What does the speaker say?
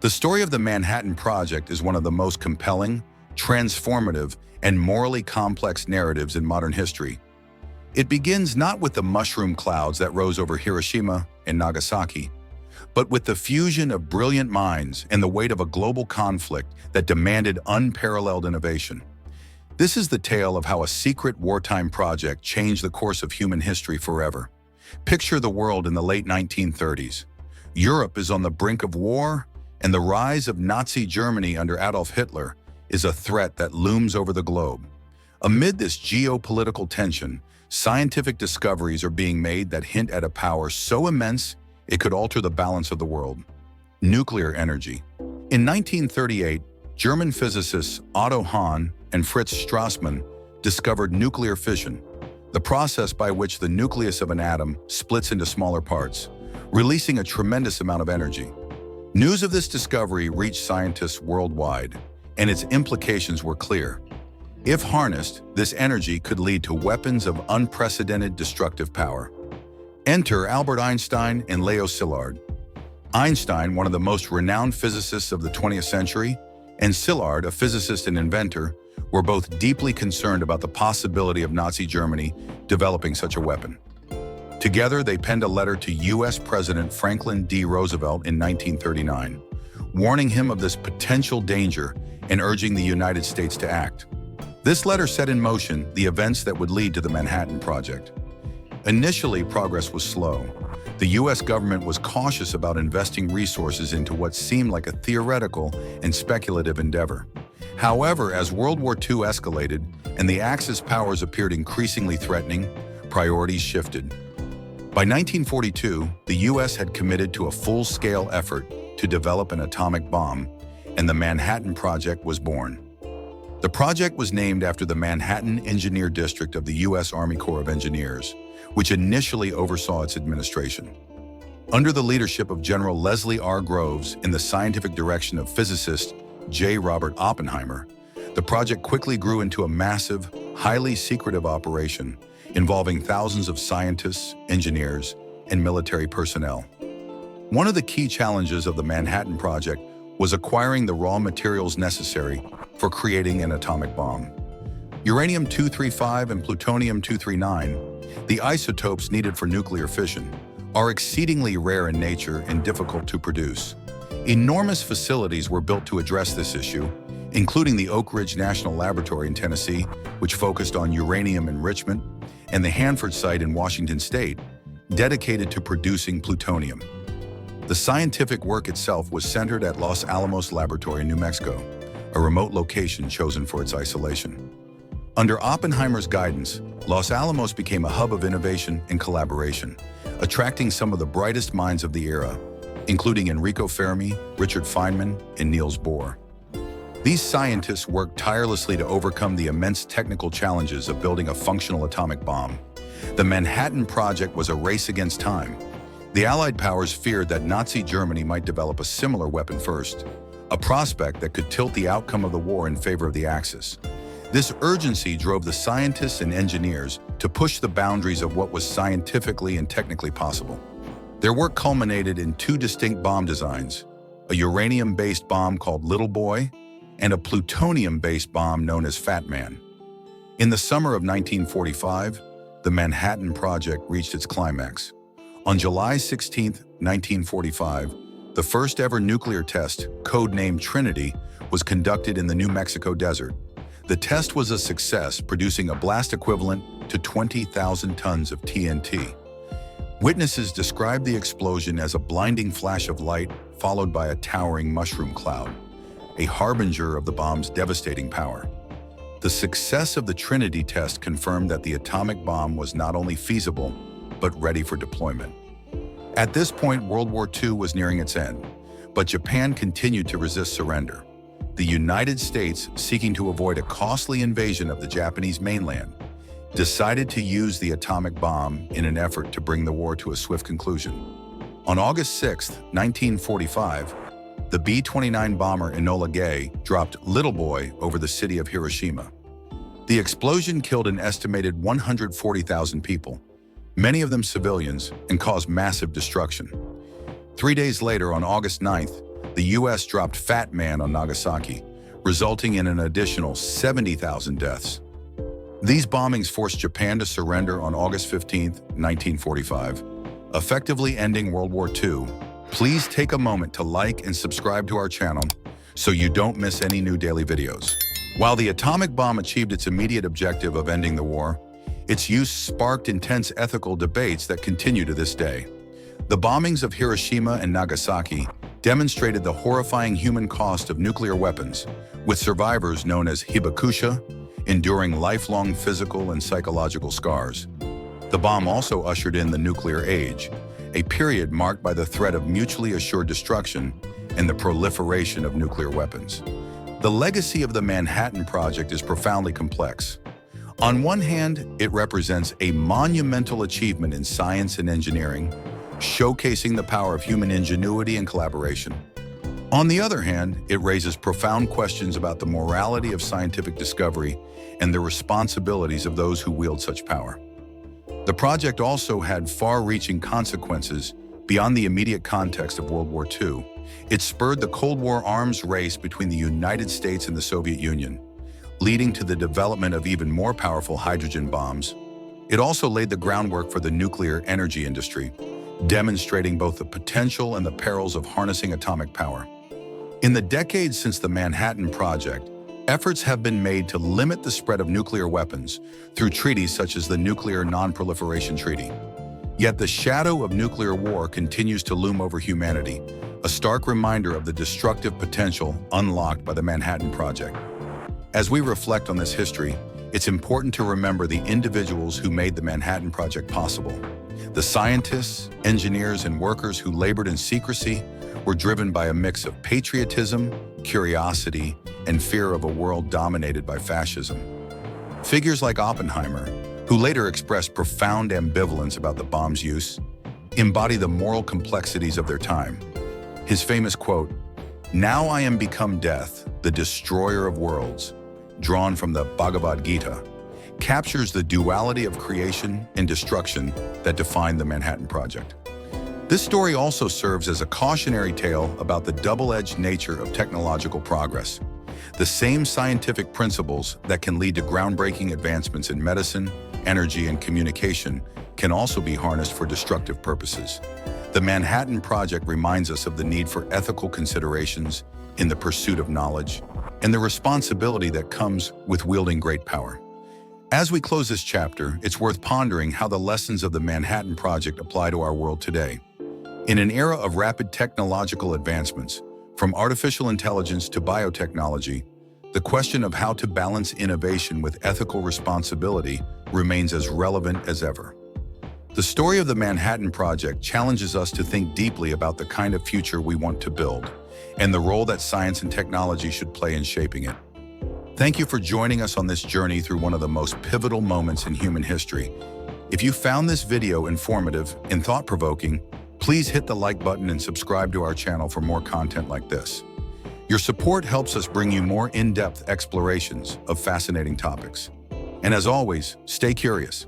The story of the Manhattan Project is one of the most compelling, transformative, and morally complex narratives in modern history. It begins not with the mushroom clouds that rose over Hiroshima and Nagasaki, but with the fusion of brilliant minds and the weight of a global conflict that demanded unparalleled innovation. This is the tale of how a secret wartime project changed the course of human history forever. Picture the world in the late 1930s. Europe is on the brink of war, and the rise of Nazi Germany under Adolf Hitler is a threat that looms over the globe. Amid this geopolitical tension, scientific discoveries are being made that hint at a power so immense it could alter the balance of the world. Nuclear energy. In 1938, German physicists Otto Hahn and Fritz Strassmann discovered nuclear fission, the process by which the nucleus of an atom splits into smaller parts, releasing a tremendous amount of energy. News of this discovery reached scientists worldwide, and its implications were clear. If harnessed, this energy could lead to weapons of unprecedented destructive power. Enter Albert Einstein and Leo Szilard. Einstein, one of the most renowned physicists of the 20th century, and Szilard, a physicist and inventor, were both deeply concerned about the possibility of Nazi Germany developing such a weapon. Together, they penned a letter to U.S. President Franklin D. Roosevelt in 1939, warning him of this potential danger and urging the United States to act. This letter set in motion the events that would lead to the Manhattan Project. Initially, progress was slow. The U.S. government was cautious about investing resources into what seemed like a theoretical and speculative endeavor. However, as World War II escalated and the Axis powers appeared increasingly threatening, priorities shifted. By 1942, the U.S. had committed to a full-scale effort to develop an atomic bomb, and the Manhattan Project was born. The project was named after the Manhattan Engineer District of the U.S. Army Corps of Engineers, which initially oversaw its administration. Under the leadership of General Leslie R. Groves and the scientific direction of physicist J. Robert Oppenheimer, the project quickly grew into a massive, highly secretive operation involving thousands of scientists, engineers, and military personnel. One of the key challenges of the Manhattan Project was acquiring the raw materials necessary for creating an atomic bomb. Uranium-235 and plutonium-239, the isotopes needed for nuclear fission, are exceedingly rare in nature and difficult to produce. Enormous facilities were built to address this issue, including the Oak Ridge National Laboratory in Tennessee, which focused on uranium enrichment, and the Hanford site in Washington State, dedicated to producing plutonium. The scientific work itself was centered at Los Alamos Laboratory in New Mexico, a remote location chosen for its isolation. Under Oppenheimer's guidance, Los Alamos became a hub of innovation and collaboration, attracting some of the brightest minds of the era, including Enrico Fermi, Richard Feynman, and Niels Bohr. These scientists worked tirelessly to overcome the immense technical challenges of building a functional atomic bomb. The Manhattan Project was a race against time. The Allied powers feared that Nazi Germany might develop a similar weapon first, a prospect that could tilt the outcome of the war in favor of the Axis. This urgency drove the scientists and engineers to push the boundaries of what was scientifically and technically possible. Their work culminated in two distinct bomb designs, a uranium-based bomb called Little Boy and a plutonium-based bomb known as Fat Man. In the summer of 1945, the Manhattan Project reached its climax. On July 16, 1945, the first ever nuclear test, codenamed Trinity, was conducted in the New Mexico desert. The test was a success, producing a blast equivalent to 20,000 tons of TNT. Witnesses described the explosion as a blinding flash of light followed by a towering mushroom cloud, a harbinger of the bomb's devastating power. The success of the Trinity test confirmed that the atomic bomb was not only feasible, but ready for deployment. At this point, World War II was nearing its end, but Japan continued to resist surrender. The United States, seeking to avoid a costly invasion of the Japanese mainland, decided to use the atomic bomb in an effort to bring the war to a swift conclusion. On August 6, 1945, the B-29 bomber Enola Gay dropped Little Boy over the city of Hiroshima. The explosion killed an estimated 140,000 people, many of them civilians, and caused massive destruction. 3 days later, on August 9th, the US dropped Fat Man on Nagasaki, resulting in an additional 70,000 deaths. These bombings forced Japan to surrender on August 15, 1945, effectively ending World War II. Please take a moment to like and subscribe to our channel so you don't miss any new daily videos. While the atomic bomb achieved its immediate objective of ending the war, its use sparked intense ethical debates that continue to this day. The bombings of Hiroshima and Nagasaki demonstrated the horrifying human cost of nuclear weapons, with survivors known as hibakusha enduring lifelong physical and psychological scars. The bomb also ushered in the nuclear age, a period marked by the threat of mutually assured destruction and the proliferation of nuclear weapons. The legacy of the Manhattan Project is profoundly complex. On one hand, it represents a monumental achievement in science and engineering, showcasing the power of human ingenuity and collaboration. On the other hand, it raises profound questions about the morality of scientific discovery and the responsibilities of those who wield such power. The project also had far-reaching consequences beyond the immediate context of World War II. It spurred the Cold War arms race between the United States and the Soviet Union, leading to the development of even more powerful hydrogen bombs. It also laid the groundwork for the nuclear energy industry, demonstrating both the potential and the perils of harnessing atomic power. In the decades since the Manhattan Project, efforts have been made to limit the spread of nuclear weapons through treaties such as the Nuclear Non-Proliferation Treaty. Yet the shadow of nuclear war continues to loom over humanity, a stark reminder of the destructive potential unlocked by the Manhattan Project. As we reflect on this history, it's important to remember the individuals who made the Manhattan Project possible. The scientists, engineers, and workers who labored in secrecy were driven by a mix of patriotism, curiosity, and fear of a world dominated by fascism. Figures like Oppenheimer, who later expressed profound ambivalence about the bomb's use, embody the moral complexities of their time. His famous quote, "Now I am become death, the destroyer of worlds," drawn from the Bhagavad Gita, captures the duality of creation and destruction that defined the Manhattan Project. This story also serves as a cautionary tale about the double-edged nature of technological progress. The same scientific principles that can lead to groundbreaking advancements in medicine, energy, and communication can also be harnessed for destructive purposes. The Manhattan Project reminds us of the need for ethical considerations in the pursuit of knowledge and the responsibility that comes with wielding great power. As we close this chapter, it's worth pondering how the lessons of the Manhattan Project apply to our world today. In an era of rapid technological advancements, from artificial intelligence to biotechnology, the question of how to balance innovation with ethical responsibility remains as relevant as ever. The story of the Manhattan Project challenges us to think deeply about the kind of future we want to build and the role that science and technology should play in shaping it. Thank you for joining us on this journey through one of the most pivotal moments in human history. If you found this video informative and thought-provoking, please hit the like button and subscribe to our channel for more content like this. Your support helps us bring you more in-depth explorations of fascinating topics. And as always, stay curious.